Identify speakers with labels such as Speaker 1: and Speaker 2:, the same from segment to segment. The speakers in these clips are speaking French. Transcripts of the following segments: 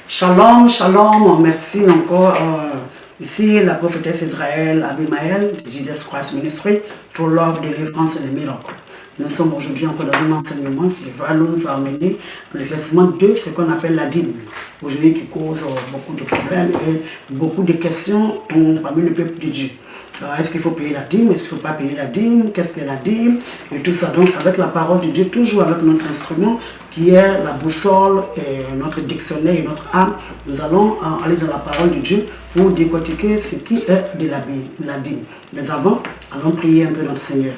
Speaker 1: Shalom, shalom, merci encore. Ici, la prophétesse Israël Abimael de Jesus Christ Ministry, True Love, Délivrance et les miracles. Nous sommes aujourd'hui encore dans un enseignement qui va nous amener à l'éclaircissement de ce qu'on appelle la dîme. Aujourd'hui, qui cause beaucoup de problèmes et beaucoup de questions parmi le peuple de Dieu. Est-ce qu'il faut payer la dîme? Est-ce qu'il ne faut pas payer la dîme? Qu'est-ce que la dîme? Et tout ça. Donc, avec la parole de Dieu, toujours avec notre instrument qui est la boussole, et notre dictionnaire et notre âme, nous allons aller dans la parole de Dieu pour décortiquer ce qui est de la dîme. Mais avant, allons prier un peu notre Seigneur.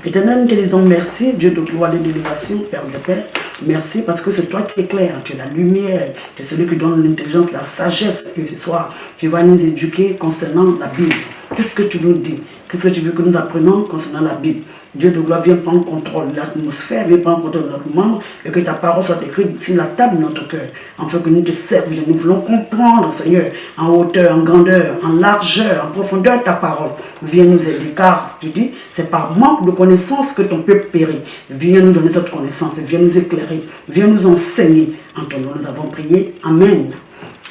Speaker 1: Éternel, nous te disons merci, Dieu de gloire et d'élévation, Père de paix. Merci parce que c'est toi qui éclaires, tu es la lumière, tu es celui qui donne l'intelligence, la sagesse. Et ce soir, tu vas nous éduquer concernant la Bible. Qu'est-ce que tu nous dis? Qu'est-ce que tu veux que nous apprenions concernant la Bible? Dieu de gloire, viens prendre contrôle de l'atmosphère, viens prendre contrôle de notre monde et que ta parole soit écrite sur la table de notre cœur, afin que nous te servions. Nous voulons comprendre, Seigneur, en hauteur, en grandeur, en largeur, en profondeur ta parole. Viens nous aider, car tu dis, c'est par manque de connaissance que ton peuple périt. Viens nous donner cette connaissance, viens nous éclairer, viens nous enseigner. En ton nom, nous avons prié. Amen.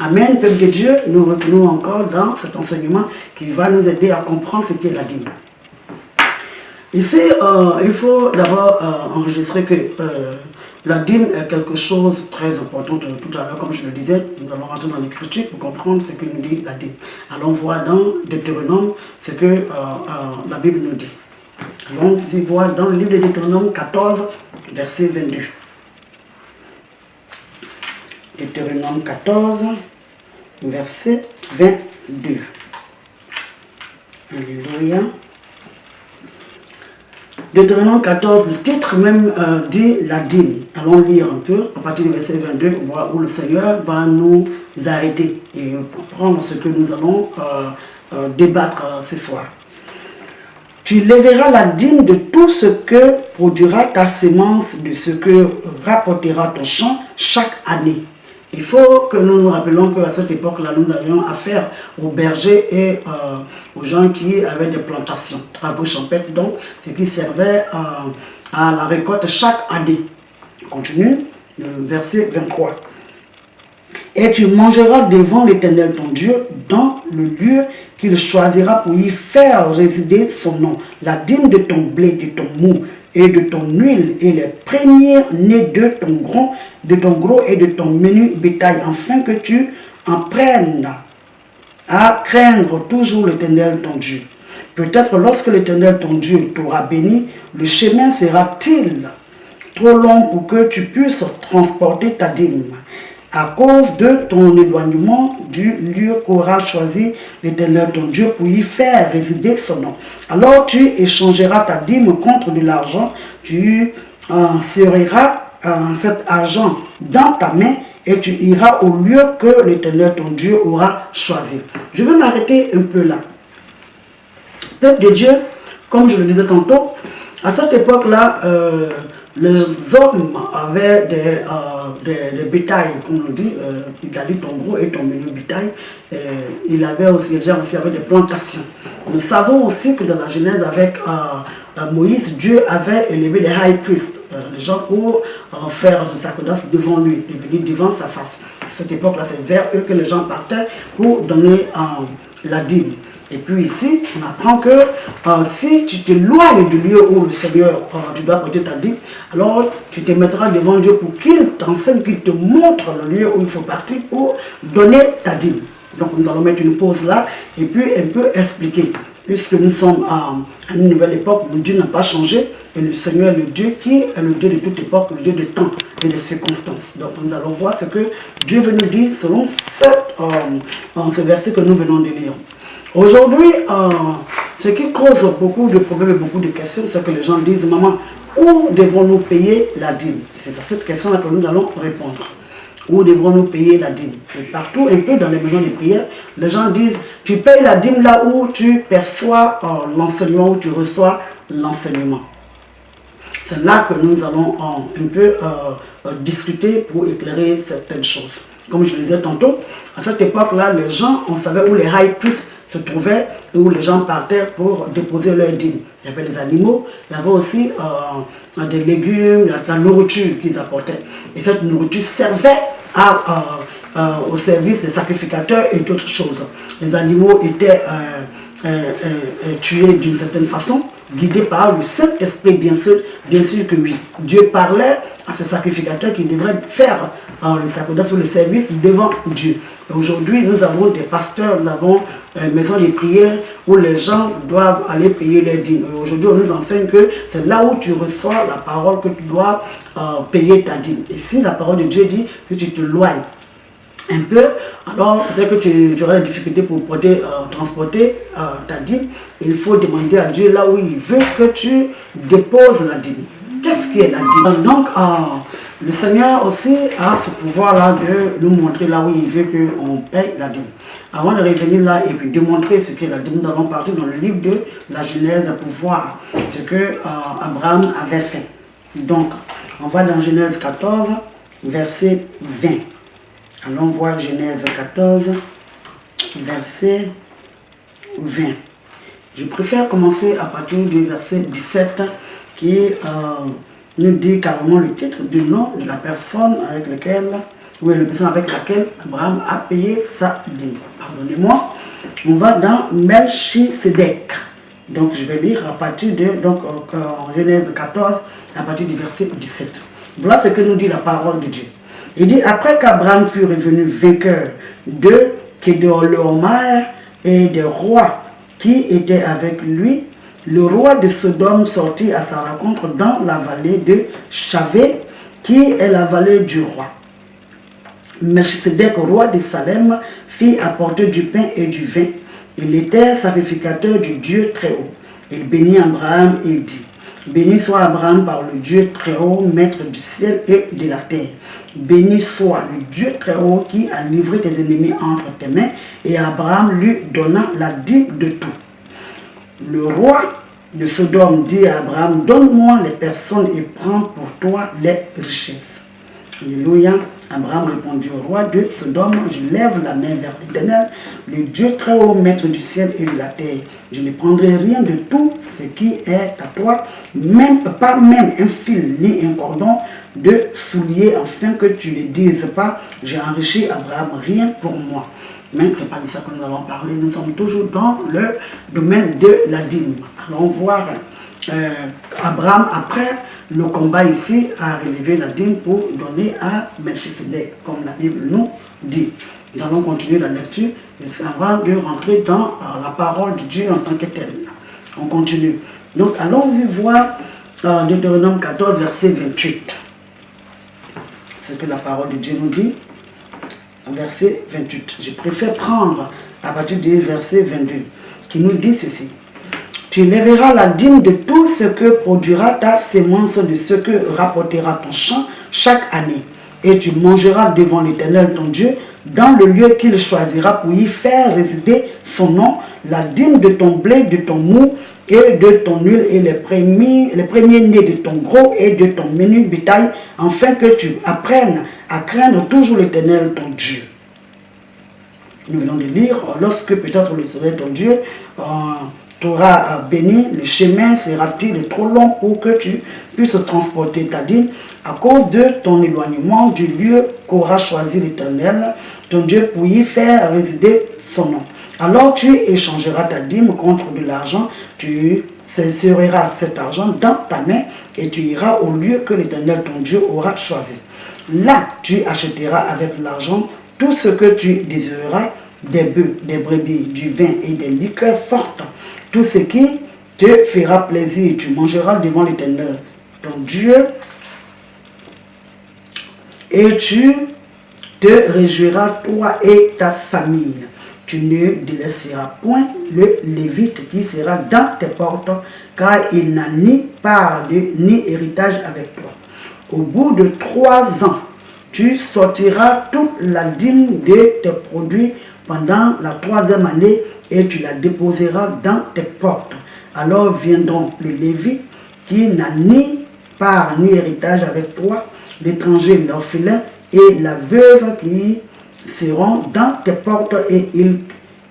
Speaker 1: Amen, peuple de Dieu, nous retenons encore dans cet enseignement qui va nous aider à comprendre ce qu'est la dîme. Ici, il faut d'abord enregistrer que la dîme est quelque chose de très important. Tout à l'heure, comme je le disais, nous allons rentrer dans l'écriture pour comprendre ce que nous dit la dîme. Allons voir dans Deutéronome ce que la Bible nous dit. Allons y voir dans le livre de Deutéronome 14, verset 22. Deutéronome 14, verset 22. Alléluia. Deutéronome 14, le titre même dit la dîme. Allons lire un peu à partir du verset 22, voir où le Seigneur va nous arrêter et prendre ce que nous allons débattre ce soir. Tu lèveras la dîme de tout ce que produira ta sémence, de ce que rapportera ton champ chaque année. Il faut que nous nous rappelions qu'à cette époque-là, nous avions affaire aux bergers et aux gens qui avaient des plantations, travaux champêtres, donc ce qui servait à la récolte chaque année. Je continue, le verset 23. Et tu mangeras devant l'Éternel ton Dieu dans le lieu qu'il choisira pour y faire résider son nom. La dîme de ton blé, de ton mou et de ton huile et les premiers nés de ton gros et de ton menu bétail, afin que tu apprennes à craindre toujours l'Éternel ton Dieu. Peut-être lorsque l'Éternel ton Dieu t'aura béni, le chemin sera-t-il trop long pour que tu puisses transporter ta dîme. À cause de ton éloignement du lieu qu'aura choisi l'Éternel ton Dieu pour y faire résider son nom. Alors tu échangeras ta dîme contre de l'argent, tu serreras cet argent dans ta main et tu iras au lieu que l'Éternel ton Dieu aura choisi. Je vais m'arrêter un peu là. Peuple de Dieu, comme je le disais tantôt, à cette époque-là, les hommes avaient des bétails, comme on dit, il a dit ton gros et ton menu bétail. Il avait aussi, les gens aussi avaient des plantations. Nous savons aussi que dans la Genèse avec Moïse, Dieu avait élevé les high priests, les gens pour faire ce sacerdoce devant lui, venir devant sa face. À cette époque-là, c'est vers eux que les gens partaient pour donner la dîme. Et puis ici, on apprend que si tu t'éloignes du lieu où le Seigneur, tu dois porter ta dîme, alors tu te mettras devant Dieu pour qu'il t'enseigne, qu'il te montre le lieu où il faut partir pour donner ta dîme. Donc nous allons mettre une pause là et puis un peu expliquer. Puisque nous sommes à une nouvelle époque où Dieu n'a pas changé et le Seigneur est le Dieu qui est le Dieu de toute époque, le Dieu de temps et de circonstances. Donc nous allons voir ce que Dieu veut nous dire selon ce verset que nous venons de lire. Aujourd'hui, ce qui cause beaucoup de problèmes et beaucoup de questions, c'est que les gens disent, maman, où devrons-nous payer la dîme? C'est à cette question-là que nous allons répondre. Où devrons-nous payer la dîme? Et partout, un peu dans les maisons de prière, les gens disent, tu payes la dîme là où tu perçois l'enseignement, où tu reçois l'enseignement. C'est là que nous allons un peu discuter pour éclairer certaines choses. Comme je le disais tantôt, à cette époque-là, les gens, on savait où les high priests se trouvaient et où les gens partaient pour déposer leurs dîmes. Il y avait des animaux, il y avait aussi des légumes, de la nourriture qu'ils apportaient. Et cette nourriture servait à au service des sacrificateurs et d'autres choses. Les animaux étaient tués d'une certaine façon, guidés par le Saint-Esprit, bien sûr que oui. Dieu parlait à ces sacrificateurs qui devraient faire le sacerdoce ou le service devant Dieu. Aujourd'hui, nous avons des pasteurs, nous avons une maison de prière où les gens doivent aller payer leurs dîmes. Aujourd'hui, on nous enseigne que c'est là où tu reçois la parole que tu dois payer ta dîme. Et si la parole de Dieu dit que tu te loignes un peu, alors peut-être que tu auras des difficultés pour transporter ta dîme. Il faut demander à Dieu là où il veut que tu déposes la dîme. Qu'est-ce qui est la dîme? Donc, le Seigneur aussi a ce pouvoir-là de nous montrer là où il veut qu'on paye la dîme. Avant de revenir là et puis de montrer ce qu'est la dîme, nous allons partir dans le livre de la Genèse pour voir ce que Abraham avait fait. Donc, on va dans Genèse 14, verset 20. Allons voir Genèse 14, verset 20. Je préfère commencer à partir du verset 17 qui nous dit carrément le titre du nom de la personne avec laquelle Abraham a payé sa dîme. Pardonnez-moi. On va dans Melchisedec. Donc je vais lire à partir de en Genèse 14 à partir du verset 17. Voilà ce que nous dit la parole de Dieu. Il dit, après qu'Abraham fut revenu vainqueur de Kedorlaomer et des rois qui étaient avec lui, le roi de Sodome sortit à sa rencontre dans la vallée de Chavé, qui est la vallée du roi. Melchisedec, roi de Salem, fit apporter du pain et du vin. Il était sacrificateur du Dieu très haut. Il bénit Abraham et dit, béni soit Abraham par le Dieu très haut, maître du ciel et de la terre. Béni soit le Dieu très haut qui a livré tes ennemis entre tes mains. Et Abraham lui donna la dîme de tout. Le roi de Sodome dit à Abraham, donne-moi les personnes et prends pour toi les richesses. Alléluia. Abraham répondit au roi de Sodome, je lève la main vers l'Éternel, le Dieu très haut, maître du ciel et de la terre. Je ne prendrai rien de tout ce qui est à toi, pas même un fil ni un cordon de soulier, afin que tu ne dises pas, j'ai enrichi Abraham, rien pour moi. Mais ce n'est pas de ça que nous allons parler, nous sommes toujours dans le domaine de la dîme. Allons voir Abraham, après le combat ici, a relevé la dîme pour donner à Melchisedec, comme la Bible nous dit. Nous allons continuer la lecture avant de rentrer dans la parole de Dieu en tant que telle. On continue. Donc allons-y voir Deutéronome 14, verset 28. Ce que la parole de Dieu nous dit. Verset 28. Je préfère prendre à partir du verset 22 qui nous dit ceci. Tu lèveras la dîme de tout ce que produira ta sémence, de ce que rapportera ton champ chaque année. Et tu mangeras devant l'Éternel ton Dieu dans le lieu qu'il choisira pour y faire résider son nom, la dîme de ton blé, de ton mou et de ton huile et les premiers-nés de ton gros et de ton menu bétail, afin que tu apprennes à craindre toujours l'Éternel ton Dieu. Nous venons de lire, lorsque peut-être l'Éternel ton Dieu t'aura béni, le chemin sera-t-il trop long pour que tu puisses transporter ta dîme à cause de ton éloignement du lieu qu'aura choisi l'Éternel, ton Dieu, pour y faire résider son nom. Alors tu échangeras ta dîme contre de l'argent, tu inséreras cet argent dans ta main et tu iras au lieu que l'Éternel ton Dieu aura choisi. Là, tu achèteras avec l'argent tout ce que tu désireras, des bœufs, des brebis, du vin et des liqueurs fortes, tout ce qui te fera plaisir. Tu mangeras devant l'Éternel ton Dieu et tu te réjouiras toi et ta famille. Tu ne délaisseras point le Lévite qui sera dans tes portes, car il n'a ni part ni héritage avec toi. Au bout de 3 ans, tu sortiras toute la dîme de tes produits pendant la 3e année et tu la déposeras dans tes portes. Alors viendront le Lévite qui n'a ni part ni héritage avec toi, l'étranger, l'orphelin et la veuve qui seront dans tes portes et ils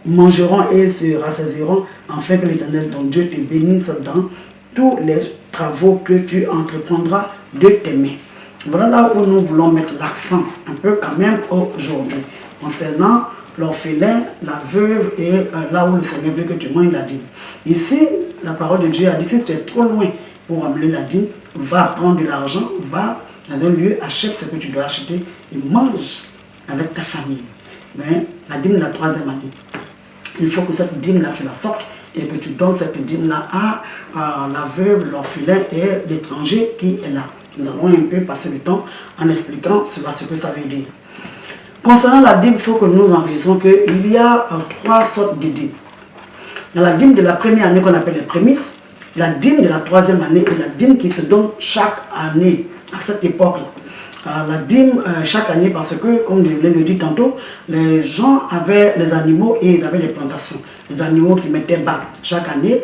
Speaker 1: mangeront et se rassasieront, afin que l'Éternel ton Dieu te bénisse dans tous les travaux que tu entreprendras de tes mains. Voilà là où nous voulons mettre l'accent un peu quand même aujourd'hui, concernant l'orphelin, la veuve et là où le Seigneur veut que tu manges la dîme. Ici, la parole de Dieu a dit, si tu es trop loin pour amener la dîme, va prendre de l'argent, va dans un lieu, achète ce que tu dois acheter et mange avec ta famille. Mais la dîme de la 3e année, il faut que cette dîme-là, tu la sortes et que tu donnes cette dîme-là à la veuve, l'orphelin et l'étranger qui est là. Nous allons un peu passer le temps en expliquant ce que ça veut dire. Concernant la dîme, il faut que nous enregistrons qu'il y a 3 sortes de dîmes. Dans la dîme de la première année qu'on appelle les prémices, la dîme de la 3e année et la dîme qui se donne chaque année à cette époque-là. La dîme chaque année parce que, comme je l'ai dit tantôt, les gens avaient les animaux et ils avaient les plantations. Les animaux qui mettaient bas. Chaque année,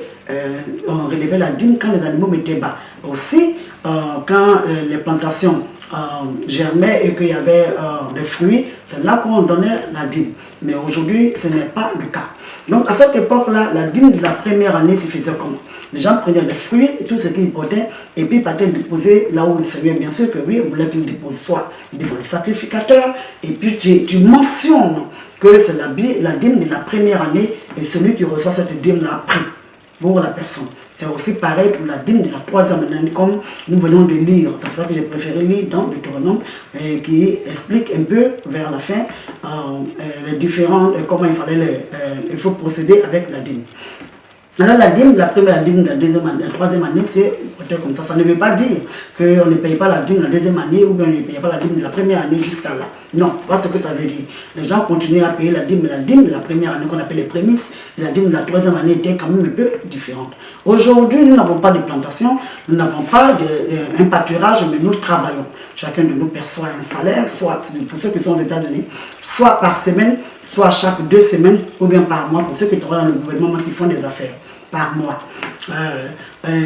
Speaker 1: on relevait la dîme quand les animaux mettaient bas. Aussi, quand les plantations germaient et qu'il y avait des fruits, c'est là qu'on donnait la dîme. Mais aujourd'hui, ce n'est pas le cas. Donc à cette époque-là, la dîme de la première année se faisait comment? Les gens prenaient des fruits, tout ce qu'ils portaient, et puis partaient déposer là où le Seigneur, bien sûr que oui, voulait qu'ils déposent soit devant le sacrificateur, et puis tu mentionnes que c'est la dîme de la première année, et celui qui reçoit cette dîme-là a pris pour la personne. C'est aussi pareil pour la dîme de la 3e année, comme nous venons de lire. C'est pour ça que j'ai préféré lire dans Deutéronome, qui explique un peu vers la fin les différents, comment il faut procéder avec la dîme. Alors la dîme de la première, la dîme de la 2e année, la 3e année, c'est peut-être comme ça. Ça ne veut pas dire qu'on ne paye pas la dîme de la 2e année ou bien on ne paye pas la dîme de la première année jusqu'à là. Non, ce n'est pas ce que ça veut dire. Les gens continuent à payer la dîme de la première année qu'on appelle les prémices, et la dîme de la 3e année était quand même un peu différente. Aujourd'hui, nous n'avons pas de plantation, nous n'avons pas un pâturage, mais nous travaillons. Chacun de nous perçoit un salaire, soit pour ceux qui sont aux États-Unis, soit par semaine, soit chaque 2 semaines, ou bien par mois, pour ceux qui travaillent dans le gouvernement qui font des affaires. Par mois.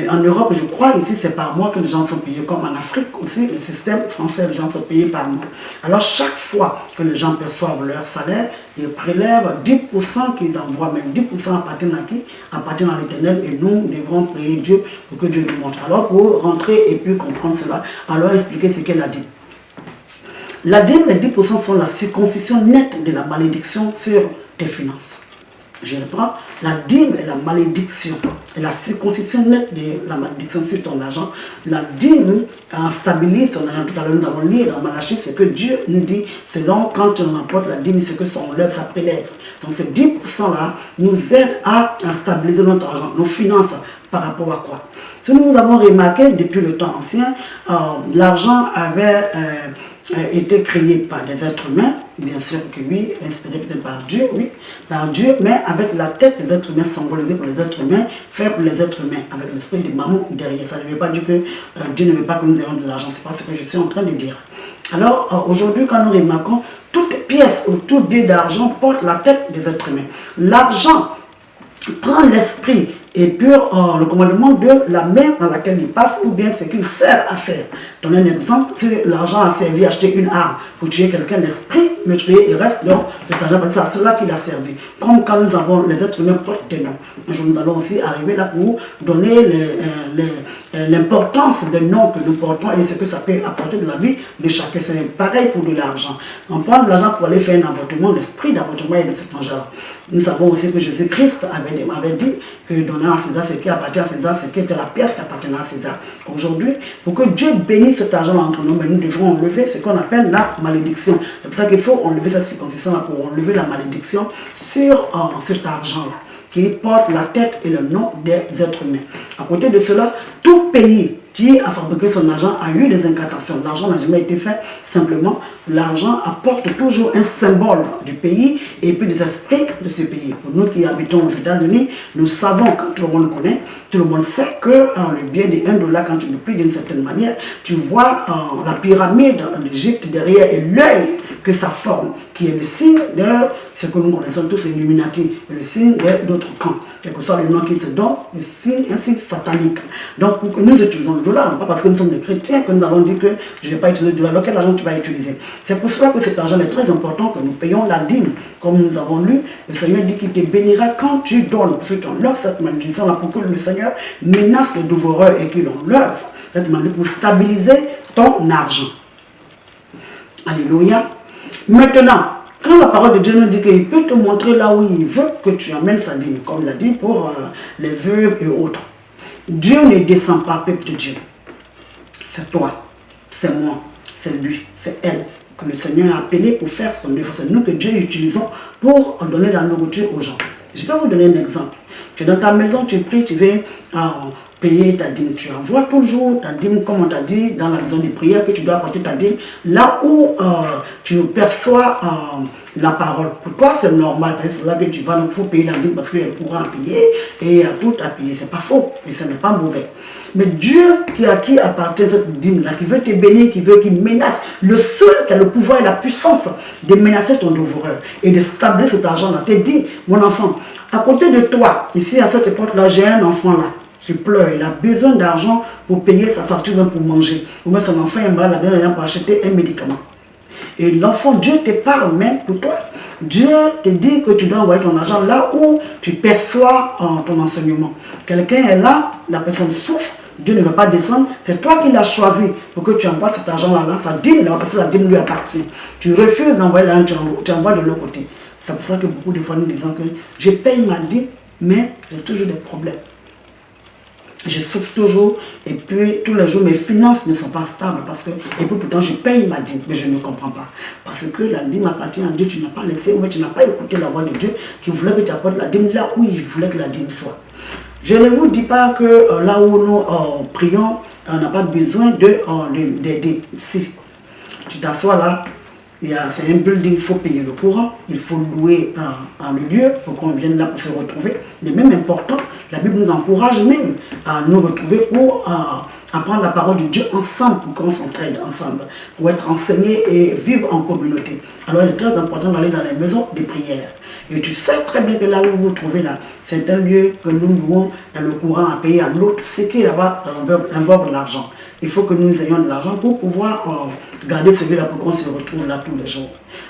Speaker 1: En Europe, je crois, ici c'est par mois que les gens sont payés, comme en Afrique aussi, le système français, les gens sont payés par mois. Alors chaque fois que les gens perçoivent leur salaire, ils prélèvent 10% qu'ils envoient, même 10% appartiennent à qui? Appartiennent à l'Éternel, et nous devrons prier Dieu pour que Dieu nous montre. Alors pour rentrer et puis comprendre cela, alors expliquer ce qu'elle a dit. La dîme, les 10% sont la circoncision nette de la malédiction sur tes finances. Je reprends, la dîme est la malédiction, et la circoncision nette de la malédiction sur ton argent. La dîme stabilise ton argent. Tout à l'heure, nous avons lu dans Malachie ce que Dieu nous dit, selon quand on emporte la dîme, ce que son œuvre, ça prélève. Donc ces 10%-là nous aident à stabiliser notre argent, nos finances, par rapport à quoi? Ce que nous avons remarqué depuis le temps ancien, l'argent avait été créé par des êtres humains, bien sûr que oui, inspiré peut-être par Dieu, oui, par Dieu, mais avec la tête des êtres humains, symbolisée pour les êtres humains, fait pour les êtres humains, avec l'esprit de maman derrière. Ça ne veut pas dire que Dieu ne veut pas que nous ayons de l'argent, c'est pas ce que je suis en train de dire. Alors aujourd'hui, quand nous remarquons, toute pièce ou tout billet d'argent porte la tête des êtres humains. L'argent prend l'esprit et puis le commandement de la main dans laquelle il passe ou bien ce qu'il sert à faire. Donne un exemple, si l'argent a servi à acheter une arme pour tuer quelqu'un, l'esprit meurtrier, il reste donc cet argent, c'est à cela qu'il a servi. Comme quand nous avons les êtres humains portent des noms. Un jour nous allons aussi arriver là pour donner l'importance des noms que nous portons et ce que ça peut apporter de la vie de chacun. C'est pareil pour de l'argent. On prend de l'argent pour aller faire un avortement, l'esprit d'avortement est de cet argent-là. Nous savons aussi que Jésus-Christ avait dit que donner à César ce qui appartient à César, ce qui était la pièce qui appartenait à César. Aujourd'hui, pour que Dieu bénisse cet argent entre nous, mais nous devrons enlever ce qu'on appelle la malédiction. C'est pour ça qu'il faut enlever cette circoncision-là pour enlever la malédiction sur cet argent-là, qui porte la tête et le nom des êtres humains. À côté de cela, tout pays qui a fabriqué son argent a eu des incantations. L'argent n'a jamais été fait simplement. L'argent apporte toujours un symbole du pays et puis des esprits de ce pays. Pour nous qui habitons aux États-Unis, nous savons, quand tout le monde connaît, tout le monde sait que le billet de $1, quand tu le plies d'une certaine manière, tu vois la pyramide en Égypte derrière et l'œil que ça forme, qui est le signe de ce que nous connaissons tous, Illuminati, le signe d'autres camps. Quel que soit le nom qui se donne, un signe satanique. Donc, pour que nous utilisons le dollar, pas parce que nous sommes des chrétiens que nous allons dire que je ne vais pas utiliser le dollar. Alors, quel argent tu vas utiliser? C'est pour cela que cet argent est très important, que nous payons la dîme. Comme nous avons lu, le Seigneur dit qu'il te bénira quand tu donnes. Parce que tu enlèves cette malédiction-là pour que le Seigneur menace le dévoreur et qu'il enlève cette malédiction pour stabiliser ton argent. Alléluia. Maintenant, quand la parole de Dieu nous dit qu'il peut te montrer là où il veut que tu amènes sa dîme, comme il a dit pour les veuves et autres. Dieu ne descend pas, peuple de Dieu. C'est toi, c'est moi, c'est lui, c'est elle que le Seigneur a appelé pour faire son œuvre. C'est nous que Dieu utilise pour donner la nourriture aux gens. Je vais vous donner un exemple. Tu es dans ta maison, tu pries, tu veux payer ta dîme. Tu envoies toujours ta dîme, comme on t'a dit, dans la maison de prière, que tu dois apporter ta dîme, là où tu perçois la parole. Pour toi, c'est normal, c'est là que tu vas, donc il faut payer la dîme parce qu'il y a le courant à payer et il y a tout à payer. C'est pas faux, et ce n'est pas mauvais. Mais Dieu à qui appartient cette dîme-là, qui veut te bénir, qui menace, le seul qui a le pouvoir et la puissance de menacer ton dévoreur et de stabler cet argent-là, te dit, mon enfant, à côté de toi, ici à cette époque-là, j'ai un enfant là qui pleure, il a besoin d'argent pour payer sa facture, même pour manger. Ou même son enfant est malade, il a besoin pour acheter un médicament. Et l'enfant, Dieu te parle même pour toi. Dieu te dit que tu dois envoyer ton argent là où tu perçois ton enseignement. Quelqu'un est là, la personne souffre, Dieu ne va pas descendre, c'est toi qui l'as choisi pour que tu envoies cet argent-là, sa dîme, parce que la dîme lui appartient. Tu refuses d'envoyer là, tu envoies de l'autre côté. C'est pour ça que beaucoup de fois nous disons que je paye ma dîme, mais j'ai toujours des problèmes. Je souffre toujours et puis tous les jours mes finances ne sont pas stables parce que, et puis pourtant je paye ma dîme, mais je ne comprends pas. Parce que la dîme appartient à Dieu, tu n'as pas laissé, ou tu n'as pas écouté la voix de Dieu qui voulait que tu apportes la dîme là où il voulait que la dîme soit. Je ne vous dis pas que là où nous prions, on n'a pas besoin d'aider. Si tu t'assois là, c'est un building, il faut payer le courant, il faut louer le lieu pour qu'on vienne là pour se retrouver. Mais même important, la Bible nous encourage même à nous retrouver pour apprendre la parole de Dieu ensemble, pour qu'on s'entraide ensemble, pour être enseignés et vivre en communauté. Alors il est très important d'aller dans les maisons de prière. Et tu sais très bien que là où vous vous trouvez là, c'est un lieu que nous louons, il y a le courant à payer à l'autre, ce qui est là-bas invoque de l'argent. Il faut que nous ayons de l'argent pour pouvoir garder celui-là pour qu'on se retrouve là tous les jours.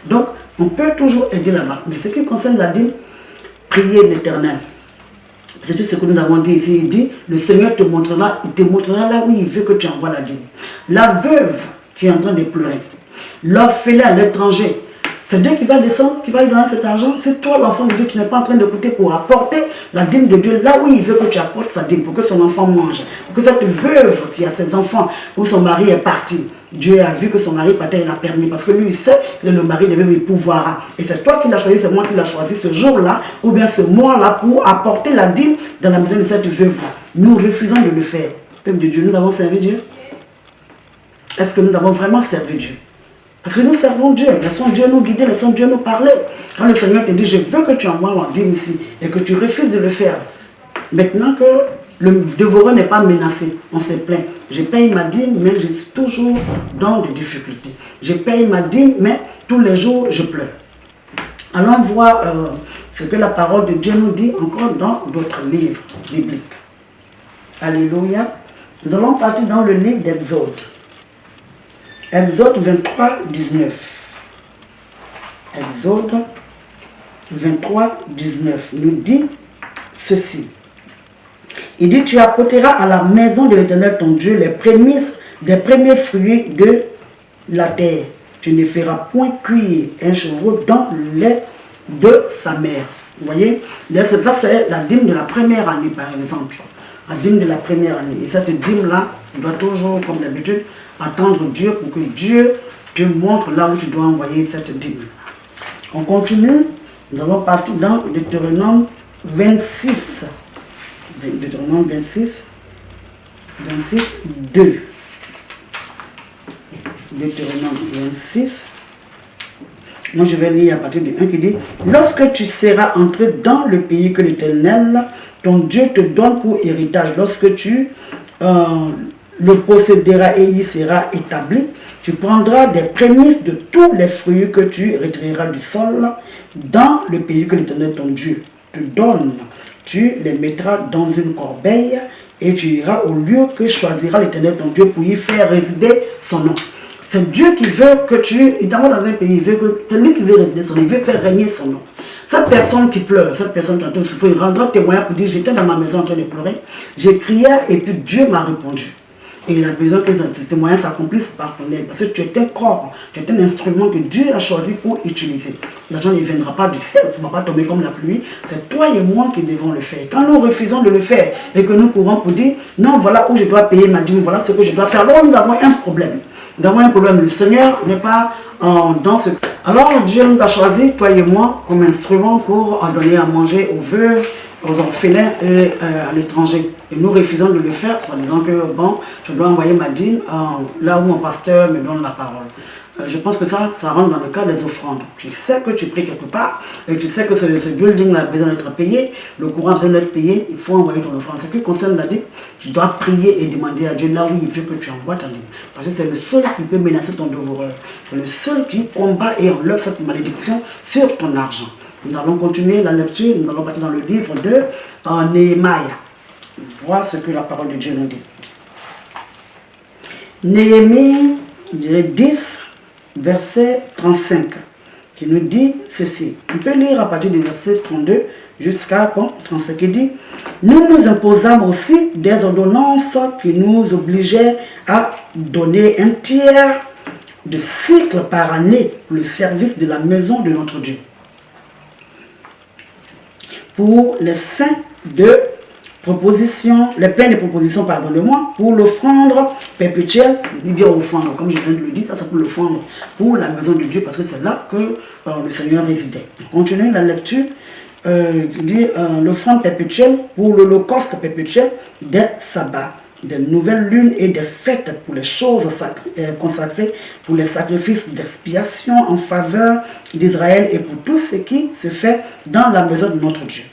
Speaker 1: Donc, on peut toujours aider là-bas. Mais ce qui concerne la dîme, priez l'Éternel. C'est tout ce que nous avons dit ici. Il dit, le Seigneur te montrera là où il veut que tu envoies la dîme. La veuve qui est en train de pleurer, l'orphelin à l'étranger, c'est Dieu qui va descendre, qui va lui donner cet argent. C'est toi, l'enfant de Dieu, tu n'es pas en train d'écouter pour apporter la dîme de Dieu là où il veut que tu apportes sa dîme, pour que son enfant mange. Pour que cette veuve qui a ses enfants, où son mari est parti, Dieu a vu que son mari partait, il a permis. Parce que lui, il sait que le mari devait lui pouvoir. Et c'est toi qui l'as choisi, c'est moi qui l'ai choisi ce jour-là, ou bien ce mois-là, pour apporter la dîme dans la maison de cette veuve-là. Nous refusons de le faire. Peuple de Dieu, nous avons servi Dieu. Est-ce que nous avons vraiment servi Dieu? Parce que nous servons Dieu, laissons Dieu nous guider, laissons Dieu nous parler. Quand le Seigneur te dit, je veux que tu envoies ma dîme ici, et que tu refuses de le faire, maintenant que le dévoreur n'est pas menacé, on se plaint. Je paye ma dîme, mais je suis toujours dans des difficultés. Je paye ma dîme, mais tous les jours, je pleure. Allons voir ce que la parole de Dieu nous dit encore dans d'autres livres bibliques. Alléluia. Nous allons partir dans le livre d'Exode. Exode 23, 19. Exode 23, 19 nous dit ceci. Il dit, tu apporteras à la maison de l'Éternel ton Dieu les prémices des premiers fruits de la terre. Tu ne feras point cuire un chevreau dans le lait de sa mère. Vous voyez, ça c'est la dîme de la première année par exemple. La dîme de la première année. Et cette dîme-là, tu dois toujours, comme d'habitude, attendre Dieu pour que Dieu te montre là où tu dois envoyer cette dîme. On continue. Nous allons partir dans Deutéronome 26. Deutéronome 26, 2. Deutéronome 26. Moi, je vais lire à partir de 1 qui dit, lorsque tu seras entré dans le pays que l'Éternel, ton Dieu, te donne pour héritage, lorsque tu le posséderas et il sera établi, tu prendras des prémices de tous les fruits que tu retireras du sol dans le pays que l'Éternel, ton Dieu, te donne. Tu les mettras dans une corbeille et tu iras au lieu que choisira l'Éternel, ton Dieu, pour y faire résider son nom. C'est Dieu qui veut que il t'envoie dans un pays, c'est lui qui veut résider son nom, il veut faire régner son nom. Cette personne qui pleure, cette personne qui est en train de souffrir, il rendra témoignage pour dire, j'étais dans ma maison en train de pleurer, j'ai crié et puis Dieu m'a répondu. Et il a besoin que ces moyens s'accomplissent par ton aide. Parce que tu es un corps, tu es un instrument que Dieu a choisi pour utiliser. L'argent ne viendra pas du ciel, ça ne va pas tomber comme la pluie. C'est toi et moi qui devons le faire. Quand nous refusons de le faire et que nous courons pour dire, non, voilà où je dois payer ma dîme, voilà ce que je dois faire, alors nous avons un problème. Nous avons un problème. Le Seigneur n'est pas dans ce... Alors Dieu nous a choisi, toi et moi, comme instrument pour donner à manger aux veuves, aux orphelins et à l'étranger. Et nous refusons de le faire, en disant que bon, je dois envoyer ma dîme là où mon pasteur me donne la parole. Je pense que ça rentre dans le cas des offrandes. Tu sais que tu pries quelque part et tu sais que ce building a besoin d'être payé, le courant a besoin d'être payé, il faut envoyer ton offrande. Ce qui concerne la dîme, tu dois prier et demander à Dieu là où il veut que tu envoies ta dîme. Parce que c'est le seul qui peut menacer ton dévoreur. C'est le seul qui combat et enlève cette malédiction sur ton argent. Nous allons continuer la lecture, nous allons partir dans le livre de Néhémie. Voir ce que la parole de Dieu nous dit. Néhémie, je dirais 10, verset 35, qui nous dit ceci. On peut lire à partir du verset 32 jusqu'à 35, qui dit: nous nous imposâmes aussi des ordonnances qui nous obligeaient à donner un tiers de cycle par année pour le service de la maison de notre Dieu, pour les saints de proposition, les pleins de propositions, pardonnez-moi, pour l'offrande perpétuelle, je dis bien offrande, comme je viens de le dire, ça c'est pour l'offrande, pour la maison de Dieu, parce que c'est là que le Seigneur résidait. On continue la lecture, dit l'offrande perpétuelle pour l'holocauste perpétuel des sabbats, des nouvelles lunes et des fêtes pour les choses consacrées, pour les sacrifices d'expiation en faveur d'Israël et pour tout ce qui se fait dans la maison de notre Dieu.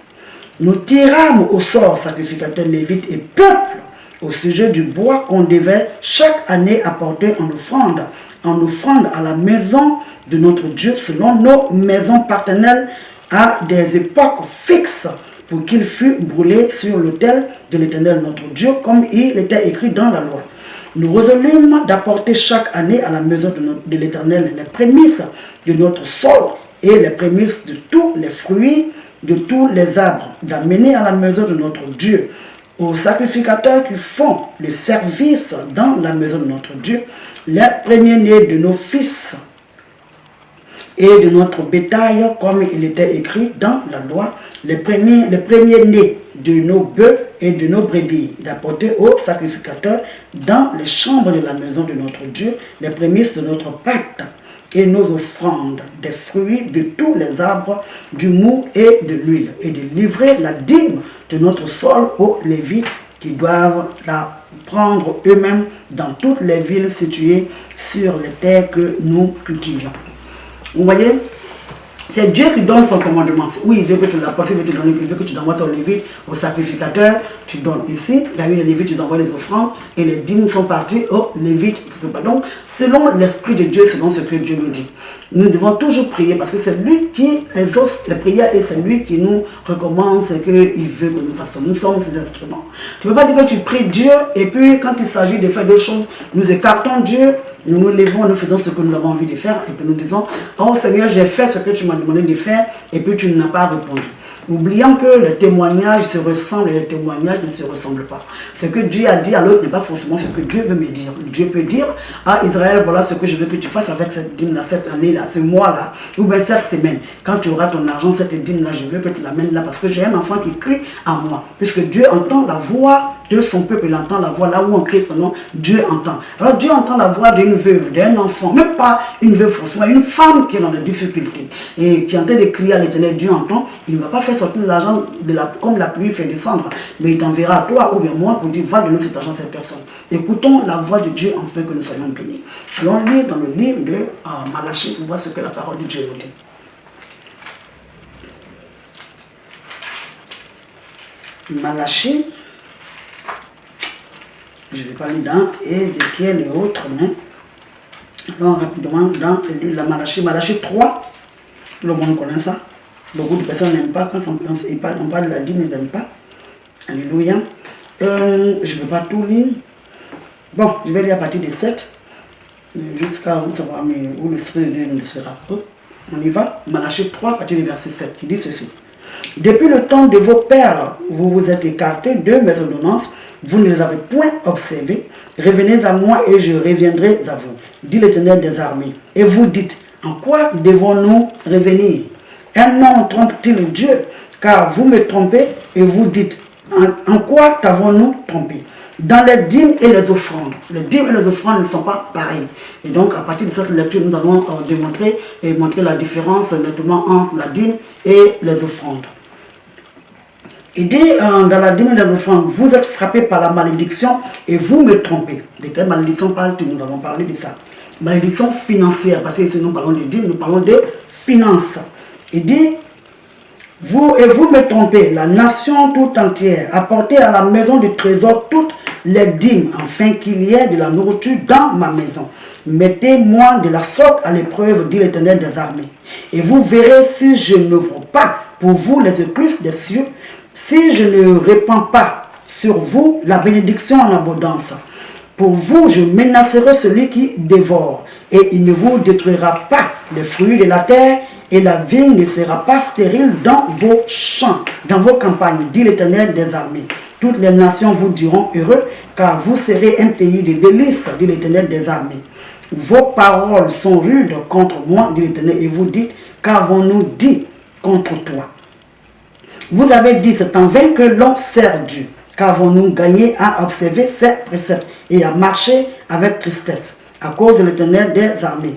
Speaker 1: Nous tirâmes au sort sacrificateurs lévites et peuple au sujet du bois qu'on devait chaque année apporter en offrande à la maison de notre Dieu selon nos maisons partenaires à des époques fixes pour qu'il fût brûlé sur l'autel de l'Éternel notre Dieu comme il était écrit dans la loi. Nous résolûmes d'apporter chaque année à la maison de l'Éternel les prémices de notre sol et les prémices de tous les fruits de tous les arbres, d'amener à la maison de notre Dieu, aux sacrificateurs qui font le service dans la maison de notre Dieu, les premiers-nés de nos fils et de notre bétail, comme il était écrit dans la loi, les premiers-nés de nos bœufs et de nos brebis, d'apporter aux sacrificateurs dans les chambres de la maison de notre Dieu, les prémices de notre pacte, et nos offrandes, des fruits de tous les arbres, du mou et de l'huile, et de livrer la dîme de notre sol aux Lévites qui doivent la prendre eux-mêmes dans toutes les villes situées sur les terres que nous cultivons. Vous voyez, c'est Dieu qui donne son commandement. Oui, il veut que tu l'apportes, il veut que tu envoies ton lévite au sacrificateur, tu donnes. Ici, il y a eu les lévites, ils envoient les offrandes et les dîmes sont partis aux lévites. Donc, selon l'Esprit de Dieu, selon ce que Dieu nous dit. Nous devons toujours prier parce que c'est lui qui exauce les prières et c'est lui qui nous recommence et qu'il veut que nous fassions. Nous sommes ses instruments. Tu ne peux pas dire que tu pries Dieu et puis quand il s'agit de faire d'autres choses, nous écartons Dieu, nous nous levons, nous faisons ce que nous avons envie de faire et puis nous disons: oh Seigneur, j'ai fait ce que tu m'as demandé de faire et puis tu n'as pas répondu. Oubliant que les témoignages se ressemblent et les témoignages ne se ressemblent pas. Ce que Dieu a dit à l'autre n'est pas forcément ce que Dieu veut me dire. Dieu peut dire à Israël: voilà ce que je veux que tu fasses avec cette dîme-là, cette année-là, ce mois-là, ou bien cette semaine. Quand tu auras ton argent, cette dîme-là, je veux que tu l'amènes là parce que j'ai un enfant qui crie à moi. Puisque Dieu entend la voix de son peuple, il entend la voix là où on crie son nom, Dieu entend. Alors Dieu entend la voix d'une veuve, d'un enfant, même pas une veuve François, une femme qui est dans des difficultés et qui est en train de crier à l'Éternel. Dieu entend, il ne va pas faire sortir l'argent comme la pluie fait descendre, mais il t'enverra à toi ou bien moi pour dire: va donner cet argent à cette personne. Écoutons la voix de Dieu afin que nous soyons bénis. Allons lire dans le livre de Malachie pour voir ce que la parole de Dieu nous dit. Malachie, je ne vais pas lire dans Ézéchiel et autres, mais allons rapidement dans la Malachie 3, tout le monde connaît ça. Beaucoup de personnes n'aiment pas, quand on parle de la dîme, ils n'aiment pas. Alléluia. Je ne vais pas tout lire. Bon, je vais lire à partir de 7, jusqu'à où le Esprit de Dieu ne sera peu. On y va. Malachie 3, à partir du verset 7, qui dit ceci. Depuis le temps de vos pères, vous vous êtes écartés de mes ordonnances, vous ne les avez point observées. Revenez à moi et je reviendrai à vous, dit l'Éternel des armées. Et vous dites, en quoi devons-nous revenir? Un homme trompe-t-il Dieu? Car vous me trompez et vous dites, en quoi t'avons-nous trompé? Dans les dîmes et les offrandes. Les dîmes et les offrandes ne sont pas pareils. Et donc, à partir de cette lecture, nous allons démontrer et montrer la différence, notamment entre la dîme et les offrandes. Il dit dans la dîme et les offrandes, vous êtes frappés par la malédiction et vous me trompez. De quelle malédiction parle-t-il? Nous allons parler de ça. Malédiction financière, parce que ici nous parlons de dîmes, nous parlons de finances. Il dit, vous me trompez, la nation tout entière, apportez à la maison du trésor toutes les dîmes, afin qu'il y ait de la nourriture dans ma maison. Mettez-moi de la sorte à l'épreuve, dit l'Éternel des armées. Et vous verrez si je n'ouvre pas pour vous les écluses des cieux, si je ne répands pas sur vous la bénédiction en abondance. Pour vous, je menacerai celui qui dévore, et il ne vous détruira pas les fruits de la terre, et la vigne ne sera pas stérile dans vos champs, dans vos campagnes, dit l'Éternel des armées. Toutes les nations vous diront heureux, car vous serez un pays de délices, dit l'Éternel des armées. Vos paroles sont rudes contre moi, dit l'Éternel, et vous dites, qu'avons-nous dit contre toi? Vous avez dit, c'est en vain que l'on sert Dieu. Qu'avons-nous gagné à observer ces préceptes et à marcher avec tristesse, à cause de l'Éternel des armées?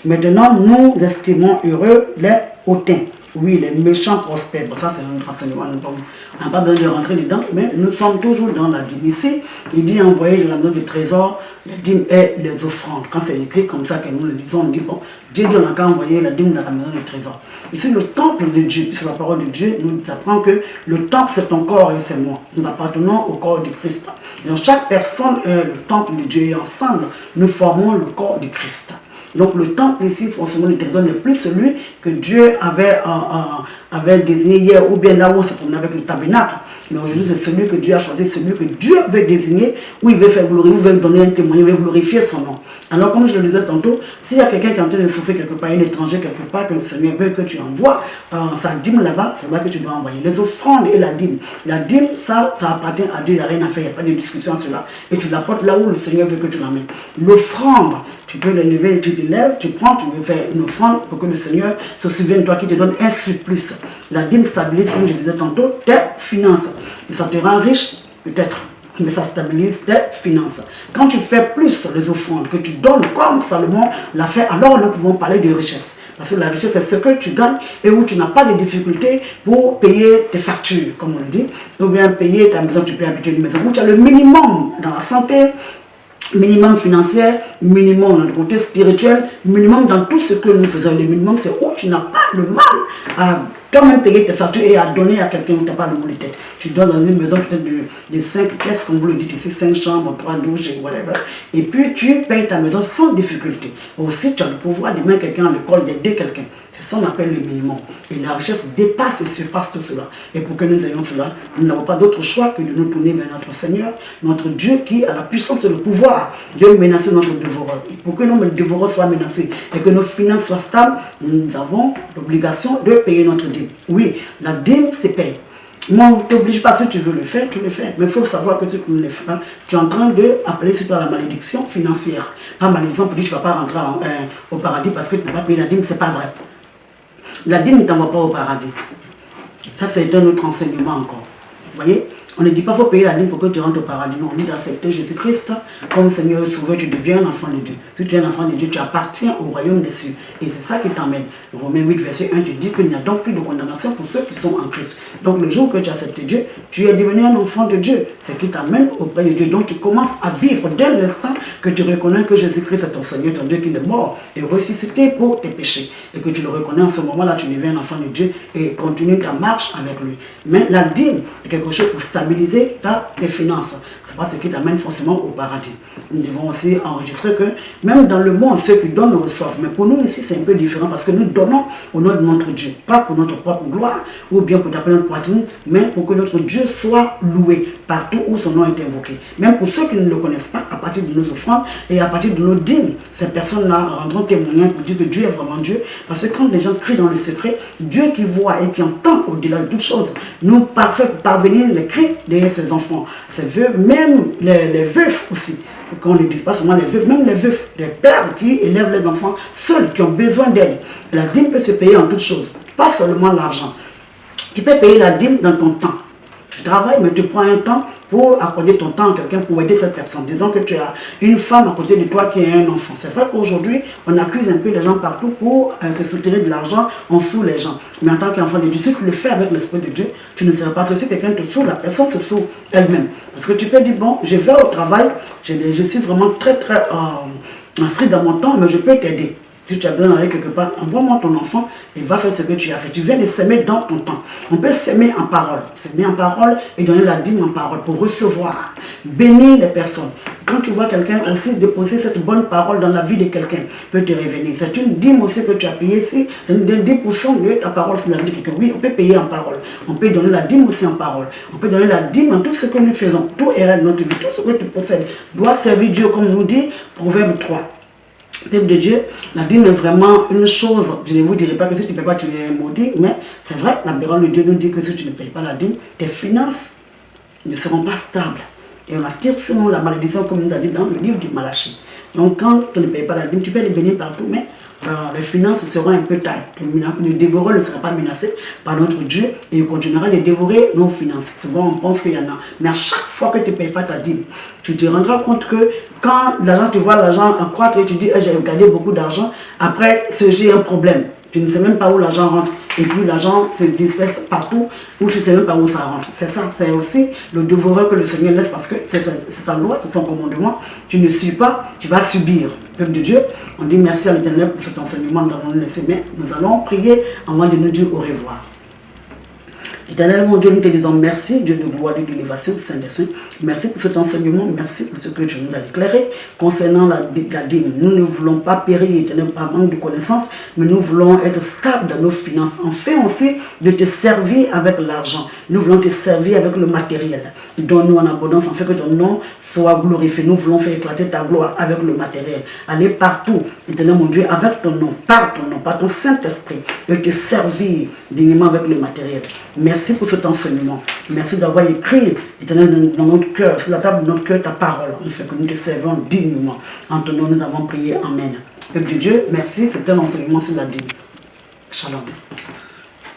Speaker 1: Maintenant, nous estimons heureux les hautains. Oui, les méchants prospèrent. Bon, ça, c'est un renseignement. On n'a pas besoin de rentrer dedans, mais nous sommes toujours dans la dîme. Ici, il dit envoyer de la maison du trésor les dîmes et les offrandes. Quand c'est écrit comme ça que nous le lisons, on dit, bon, Dieu dit, on n'a qu'à envoyer la dîme dans la maison du trésor. Ici, le temple de Dieu, puisque la parole de Dieu nous apprend que le temple, c'est ton corps et c'est moi. Nous appartenons au corps de Christ. Et donc, chaque personne est le temple de Dieu et ensemble, nous formons le corps de Christ. Donc le temple ici, forcément, le trésor n'est plus celui que Dieu avait désigné hier, ou bien là où on se promenait avec le tabernacle. Mais aujourd'hui, c'est celui que Dieu a choisi, celui que Dieu veut désigner, où il veut faire glorifier, il veut donner un témoignage, il veut glorifier son nom. Alors, comme je le disais tantôt, s'il y a quelqu'un qui est en train de souffrir quelque part, un étranger quelque part, que le Seigneur veut que tu envoies sa dîme là-bas, c'est là que tu dois envoyer. Les offrandes et la dîme. La dîme, ça appartient à Dieu, il n'y a rien à faire, il n'y a pas de discussion sur cela. Et tu l'apportes là où le Seigneur veut que tu l'amènes. L'offrande, tu peux l'élever, tu l'élèves, tu prends, tu veux faire une offrande pour que le Seigneur se souvienne de toi, qui te donne un surplus. La dîme stabilise, comme je disais tantôt, tes finances. Et ça te rend riche, peut-être, mais ça stabilise tes finances. Quand tu fais plus les offrandes, que tu donnes comme Salomon l'a fait, alors nous pouvons parler de richesse. Parce que la richesse, c'est ce que tu gagnes et où tu n'as pas de difficulté pour payer tes factures, comme on le dit, ou bien payer ta maison, tu peux habiter une maison, où tu as le minimum dans la santé, minimum financier, minimum dans le côté spirituel, minimum dans tout ce que nous faisons. Le minimum, c'est où tu n'as pas le mal à toi-même payer tes factures et à donner à quelqu'un où tu n'as pas le mot de tête. Tu donnes dans une maison peut-être de 5 pièces, comme vous le dites ici, 5 chambres, 3 douches et whatever. Et puis tu payes ta maison sans difficulté. Aussi, tu as le pouvoir de mettre quelqu'un à l'école, d'aider quelqu'un. C'est ça qu'on appelle le minimum. Et la richesse dépasse et surpasse tout cela. Et pour que nous ayons cela, nous n'avons pas d'autre choix que de nous tourner vers notre Seigneur, notre Dieu qui a la puissance et le pouvoir de menacer notre dévoreur. Et pour que nos dévoreurs soient menacés et que nos finances soient stables, nous avons l'obligation de payer notre dîme. Oui, la dîme, c'est paye. Moi, on ne t'oblige pas, si tu veux le faire, tu le fais. Mais il faut savoir que si tu ne le fais pas, tu es en train d'appeler sur toi la malédiction financière. Pas malédiction pour dire que tu ne vas pas rentrer au paradis parce que tu n'as pas payé la dîme, ce n'est pas vrai. La dîme ne t'envoie pas au paradis. Ça, c'est un autre enseignement encore. Vous voyez? On ne dit pas qu'il faut payer la dîme pour que tu rentres au paradis. Non, on dit d'accepter Jésus-Christ comme Seigneur et Sauveur, tu deviens un enfant de Dieu. Si tu es un enfant de Dieu, tu appartiens au royaume des cieux. Et c'est ça qui t'emmène. Romains 8, verset 1 te dit qu'il n'y a donc plus de condamnation pour ceux qui sont en Christ. Donc le jour que tu as accepté Dieu, tu es devenu un enfant de Dieu. C'est qui t'amène auprès de Dieu. Donc tu commences à vivre dès l'instant que tu reconnais que Jésus-Christ est ton Seigneur, ton Dieu qui est mort et ressuscité pour tes péchés. Et que tu le reconnais en ce moment-là, tu deviens un enfant de Dieu et continue ta marche avec lui. Mais la dîme est quelque chose pour stabiliser stabiliser tes finances. Ce n'est pas ce qui t'amène forcément au paradis. Nous devons aussi enregistrer que même dans le monde, ceux qui donnent reçoivent. Mais pour nous ici, c'est un peu différent parce que nous donnons au nom de notre Dieu. Pas pour notre propre gloire ou bien pour taper notre poitrine, mais pour que notre Dieu soit loué partout où son nom est invoqué. Même pour ceux qui ne le connaissent pas, à partir de nos offrandes et à partir de nos dîmes, ces personnes-là rendront témoignage pour dire que Dieu est vraiment Dieu. Parce que quand les gens crient dans le secret, Dieu qui voit et qui entend au-delà de toutes choses, nous fait parvenir les cris de ses enfants, ses veuves, même les veufs aussi. Qu'on ne dise pas seulement les veufs, même les veufs, les pères qui élèvent les enfants seuls, qui ont besoin d'aide. La dîme peut se payer en toutes choses, pas seulement l'argent. Tu peux payer la dîme dans ton temps. Tu travailles, mais tu prends un temps pour accorder ton temps à quelqu'un pour aider cette personne. Disons que tu as une femme à côté de toi qui a un enfant. C'est vrai qu'aujourd'hui, on accuse un peu les gens partout pour se soutirer de l'argent, on saoule les gens. Mais en tant qu'enfant de Dieu, si tu le fais avec l'Esprit de Dieu, tu ne seras pas. Si quelqu'un te saoule, la personne se saoule elle-même. Parce que tu peux dire, bon, je vais au travail, je suis vraiment très inscrit dans mon temps, mais je peux t'aider. Si tu as besoin d'aller quelque part, envoie-moi ton enfant, il va faire ce que tu as fait. Tu viens de s'aimer dans ton temps. On peut s'aimer en parole. S'aimer en parole et donner la dîme en parole pour recevoir, bénir les personnes. Quand tu vois quelqu'un aussi déposer cette bonne parole dans la vie de quelqu'un, peut te revenir. C'est une dîme aussi que tu as payée ici. 10% de ta parole sur la vie de quelqu'un. Oui, on peut payer en parole. On peut donner la dîme aussi en parole. On peut donner la dîme en tout ce que nous faisons. Tout est là dans notre vie. Tout ce que tu possèdes doit servir Dieu, comme nous dit Proverbe 3. Peuple de Dieu, la dîme est vraiment une chose. Je ne vous dirai pas que si tu ne payes pas, tu es maudit, mais c'est vrai, la parole de Dieu nous dit que si tu ne payes pas la dîme, tes finances ne seront pas stables. Et on attire sur la malédiction, comme nous a dit dans le livre du Malachie. Donc quand tu ne payes pas la dîme, tu peux les bénir partout, mais les finances seront un peu tailles. Le dévoreur ne sera pas menacé par notre Dieu et il continuera de dévorer nos finances. Souvent on pense qu'il y en a. Mais à chaque fois que tu ne payes pas ta dîme, tu te rendras compte que quand l'argent, tu vois l'argent accroître et tu dis j'ai gardé beaucoup d'argent, après j'ai un problème. Tu ne sais même pas où l'argent rentre. Et puis l'argent se disperse partout où tu ne sais même pas où ça rentre. C'est ça, c'est aussi le dévoreur que le Seigneur laisse parce que c'est sa loi, c'est son commandement. Tu ne suis pas, tu vas subir. Peuple de Dieu, on dit merci à l'Éternel pour cet enseignement que nous avons laissé. Mais nous allons prier avant de nous dire au revoir. Éternel, mon Dieu, nous te disons merci, Dieu de gloire et d'élévation, Saint des Saints. Merci pour cet enseignement, merci pour ce que tu nous as éclairé concernant la dîme. Nous ne voulons pas périr, Éternel, par manque de connaissances, mais nous voulons être stables dans nos finances. Enfin aussi, de te servir avec l'argent. Nous voulons te servir avec le matériel. Donne-nous en abondance, afin que ton nom soit glorifié. Nous voulons faire éclater ta gloire avec le matériel. Aller partout, Éternel, mon Dieu, avec ton nom, par ton Saint-Esprit, et te servir dignement avec le matériel. Merci pour cet enseignement. Merci d'avoir écrit, Éternel, dans notre cœur, sur la table de notre cœur, ta parole. On fait que nous te servons dignement. En ton nom, nous avons prié. Amen. Peuple de Dieu, merci. C'était un enseignement sur la dîme. Shalom.